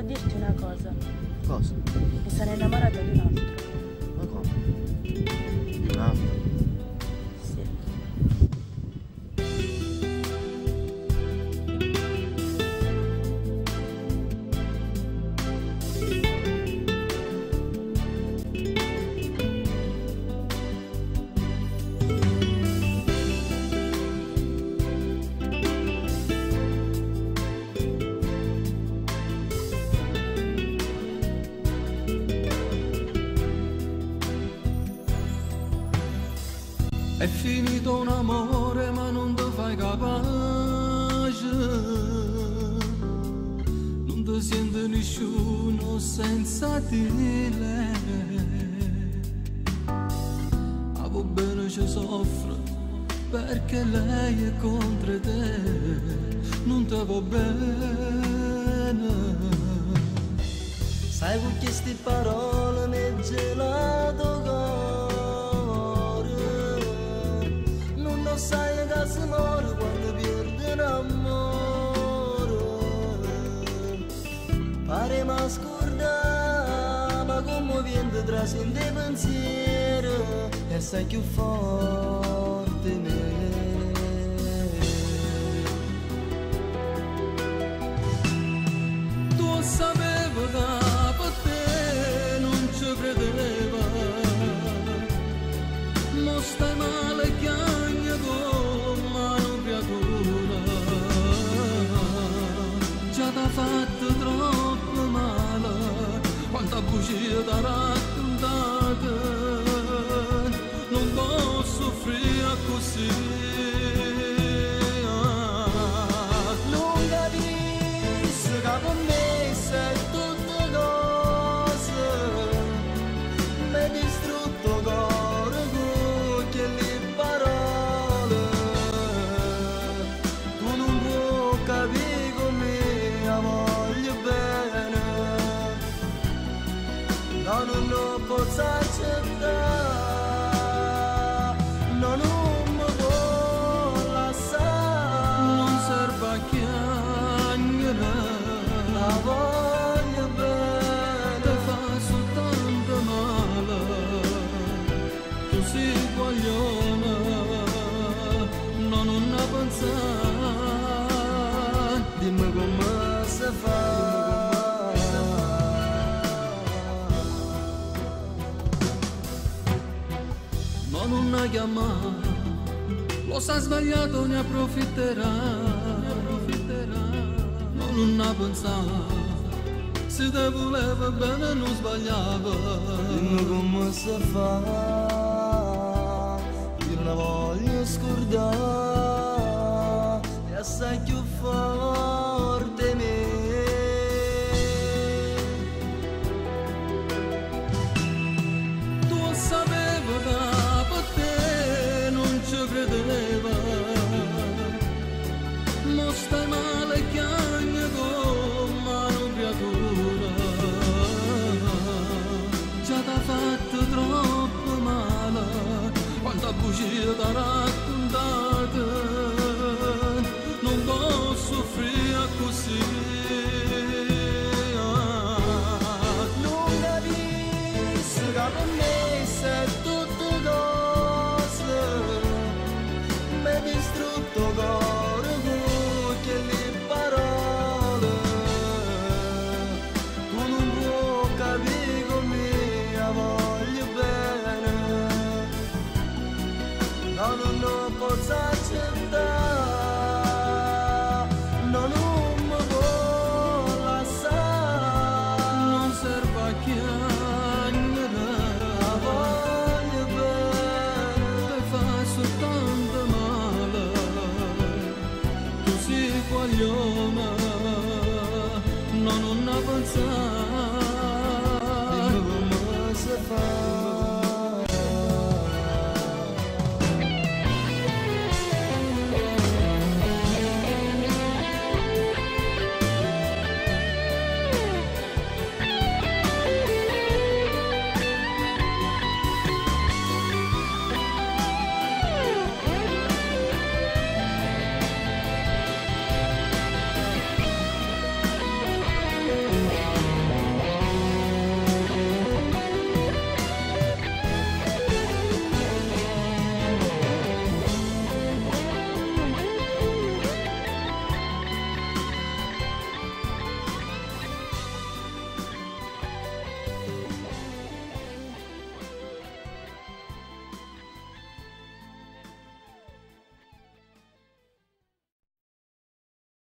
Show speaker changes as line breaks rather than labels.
dirti una cosa.
Cosa?
Mi sono innamorata di un altro.
Ma come? Di un altro?
Sì.
È finito un amore ma non ti fai capace, non ti sente nessuno senza di lei. Ma va bene ci soffre perché lei è contro te, non ti va bene.
Sai con queste parole mi è gelato sai che si muore quando pierde l'amore. Pare ma scorda, ma come viene tra sente pensiero e sai più forte me.
Tu sapevi che per te non ci credeva, ma stai male chiagna come una creatura. Già t'ha fatto troppo male, quanta bugia t'ha raccontata, non posso soffrire così.
Non capisci che per me sei tutte cose, mi hai distrutto cuore con quelle parole. Tu non puoi capire come la voglio bene, no, non lo posso accettare, no, non mi può lasciare.
Non serve a chiagnere,
La voglio bene,
te fa soltanto male. Tu sei guaglione, no, non ne pensare.
dimmi come si fa.
Ma non ha chiamato, lo sa sbagliato, ne approfitterà. Ma non ha pensato, se te voleva bene non sbagliava.
Dimmi come si fa, io non la voglio scordare, è assai più forte me.
Tu sapevi che per te non ci credeva, ma stai male chiagna come una creatura. Già t'ha fatto troppo male, quanta bugia t'ha raccontata, non posso soffrire così.
Non capisci che per me sei tutte cose, mi hai distrutto cuore con quelle parole. Tu non puoi capire come la voglio bene, no, non lo posso